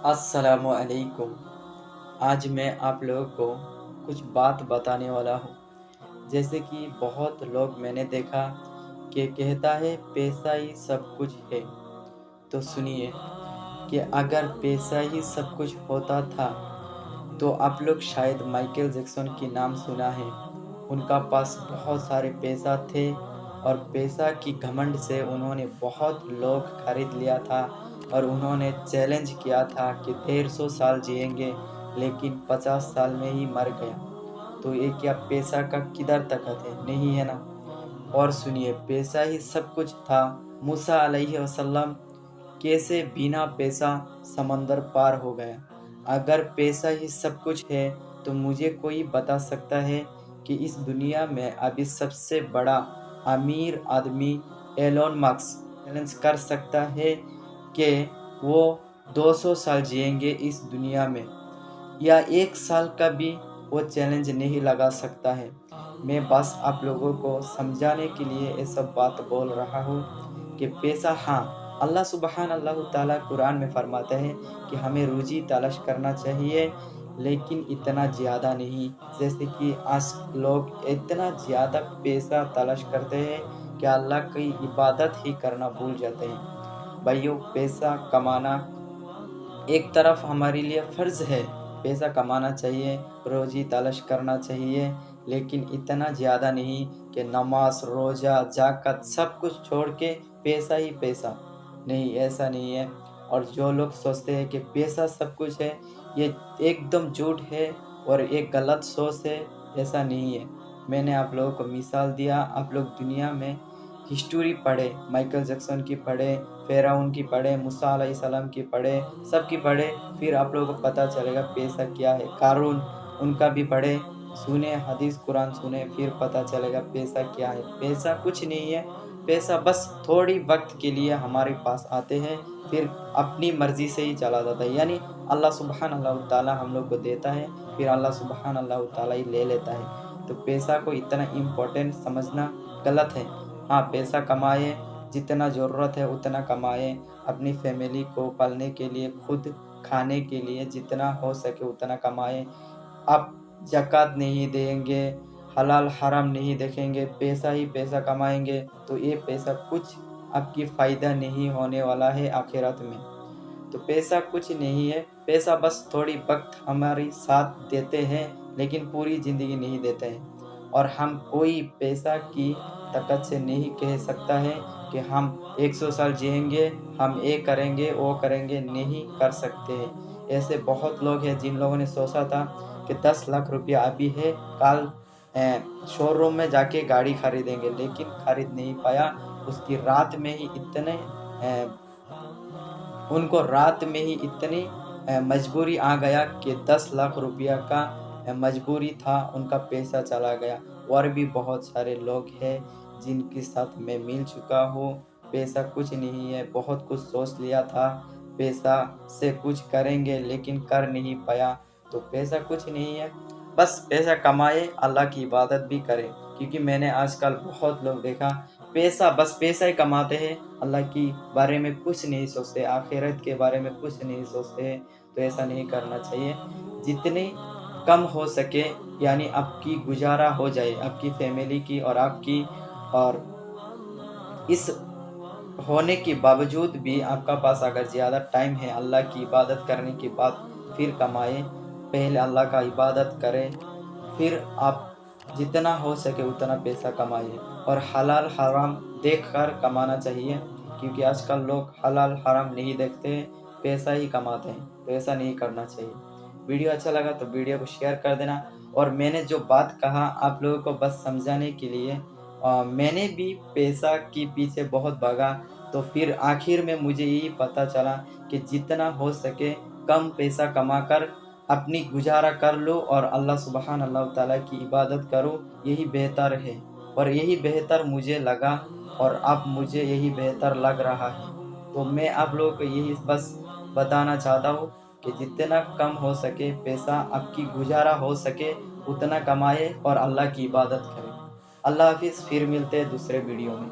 अस्सलामु अलैकुम। आज मैं आप लोगों को कुछ बात बताने वाला हूँ। जैसे कि बहुत लोग मैंने देखा कि कहता है पैसा ही सब कुछ है। तो सुनिए कि अगर पैसा ही सब कुछ होता था तो आप लोग शायद माइकल जैक्सन की नाम सुना है। उनका पास बहुत सारे पैसा थे और पैसा की घमंड से उन्होंने बहुत लोग खरीद लिया था और उन्होंने चैलेंज किया था कि 150 साल जिएंगे लेकिन 50 साल में ही मर गया। तो ये क्या पैसा का किधर ताकत है? नहीं है ना। और सुनिए, पैसा ही सब कुछ था। मूसा अलैहि वसल्लम कैसे बिना पैसा समंदर पार हो गया। अगर पैसा ही सब कुछ है तो मुझे कोई बता सकता है कि इस दुनिया में अभी सबसे बड़ा अमीर आदमी एलोन मस्क चैलेंज कर सकता है कि वो 200 साल जिएंगे इस दुनिया में, या 1 साल का भी वो चैलेंज नहीं लगा सकता है। मैं बस आप लोगों को समझाने के लिए ये सब बात बोल रहा हूँ कि पैसा, हाँ, अल्लाह सुब्हान अल्लाह ताला कुरान में फरमाते हैं कि हमें रोज़ी तलाश करना चाहिए, लेकिन इतना ज़्यादा नहीं। जैसे कि आज लोग इतना ज़्यादा पैसा तलाश करते हैं कि अल्लाह की इबादत ही करना भूल जाते हैं। भाइयों, पैसा कमाना एक तरफ हमारे लिए फ़र्ज़ है। पैसा कमाना चाहिए, रोज़ी तलाश करना चाहिए, लेकिन इतना ज़्यादा नहीं कि नमाज़, रोज़ा, ज़कात सब कुछ छोड़ के पैसा ही पैसा। नहीं, ऐसा नहीं है। और जो लोग सोचते हैं कि पैसा सब कुछ है, ये एकदम झूठ है और एक गलत सोच है, ऐसा नहीं है। मैंने आप लोगों को मिसाल दिया, आप लोग दुनिया में हिस्ट्री पढ़े, माइकल जैक्सन की पढ़े, फ़िरौन की पढ़े, मूसा अलैहिस्सलाम की पढ़े, सबकी पढ़े, फिर आप लोगों को पता चलेगा पैसा क्या है। क़ारून, उनका भी पढ़े, सुने, हदीस कुरान सुने, फिर पता चलेगा पैसा क्या है। पैसा कुछ नहीं है, पैसा बस थोड़ी वक़्त के लिए हमारे पास आते हैं, फिर अपनी मर्ज़ी से ही चला जाता है। यानी अल्लाह सुब्हान अल्लाह ताला हम लोग को देता है, फिर अल्लाह सुब्हान अल्लाह ताला ही ले लेता है। तो पैसा को इतना इम्पोर्टेंट समझना गलत है। हाँ, पैसा कमाएँ, जितना ज़रूरत है उतना कमाएँ, अपनी फैमिली को पालने के लिए, खुद खाने के लिए जितना हो सके उतना कमाएँ। आप ज़कात नहीं देंगे, हलाल हराम नहीं देखेंगे, पैसा ही पैसा कमाएँगे, तो ये पैसा कुछ आपकी फ़ायदा नहीं होने वाला है आखिरत में। तो पैसा कुछ नहीं है, पैसा बस थोड़ी वक़्त हमारी साथ देते हैं, लेकिन पूरी ज़िंदगी नहीं देते हैं। और हम कोई पैसा की ताकत से नहीं कह सकता है कि हम 100 साल जिएँगे, हम ये करेंगे, वो करेंगे, नहीं कर सकते हैं। ऐसे बहुत लोग हैं जिन लोगों ने सोचा था कि 10 लाख रुपया अभी है, कल शोरूम में जाके गाड़ी खरीदेंगे, लेकिन खरीद नहीं पाया। उसकी रात में ही इतने अ, उनको रात में ही इतनी मजबूरी आ गया कि 10 लाख रुपया का मजबूरी था, उनका पैसा चला गया। और भी बहुत सारे लोग हैं जिनके साथ मैं मिल चुका हूँ। पैसा कुछ नहीं है, बहुत कुछ सोच लिया था, पैसा से कुछ करेंगे लेकिन कर नहीं पाया। तो पैसा कुछ नहीं है, बस पैसा कमाए, अल्लाह की इबादत भी करें। क्योंकि मैंने आजकल बहुत लोग देखा, पैसा बस पैसा ही कमाते हैं, अल्लाह की बारे में कुछ नहीं सोचते, आखिरत के बारे में कुछ नहीं सोचते हैं। तो ऐसा नहीं करना चाहिए। जितने कम हो सके, यानी आपकी गुज़ारा हो जाए, आपकी फैमिली की और आपकी, और इस होने के बावजूद भी आपका पास अगर ज़्यादा टाइम है, अल्लाह की इबादत करने के बाद फिर कमाएँ। पहले अल्लाह का इबादत करें, फिर आप जितना हो सके उतना पैसा कमाइए। और हलाल हराम देख कर कमाना चाहिए, क्योंकि आजकल लोग हलाल हराम नहीं देखते हैं, पैसा ही कमाते हैं। तो ऐसा नहीं करना चाहिए। वीडियो अच्छा लगा तो वीडियो को शेयर कर देना। और मैंने जो बात कहा आप लोगों को बस समझाने के लिए, मैंने भी पैसा के पीछे बहुत भागा, तो फिर आखिर में मुझे यही पता चला कि जितना हो सके कम पैसा कमाकर अपनी गुज़ारा कर लो और अल्लाह सुब्हान अल्लाह ताला की इबादत करो, यही बेहतर है। और यही बेहतर मुझे लगा, और अब मुझे यही बेहतर लग रहा है। तो मैं आप लोगों को यही बस बताना चाहता हूँ कि जितना कम हो सके पैसा, आपकी गुज़ारा हो सके उतना कमाएँ और अल्लाह की इबादत करें। अल्लाह हाफ़िज़, फिर मिलते हैं दूसरे वीडियो में।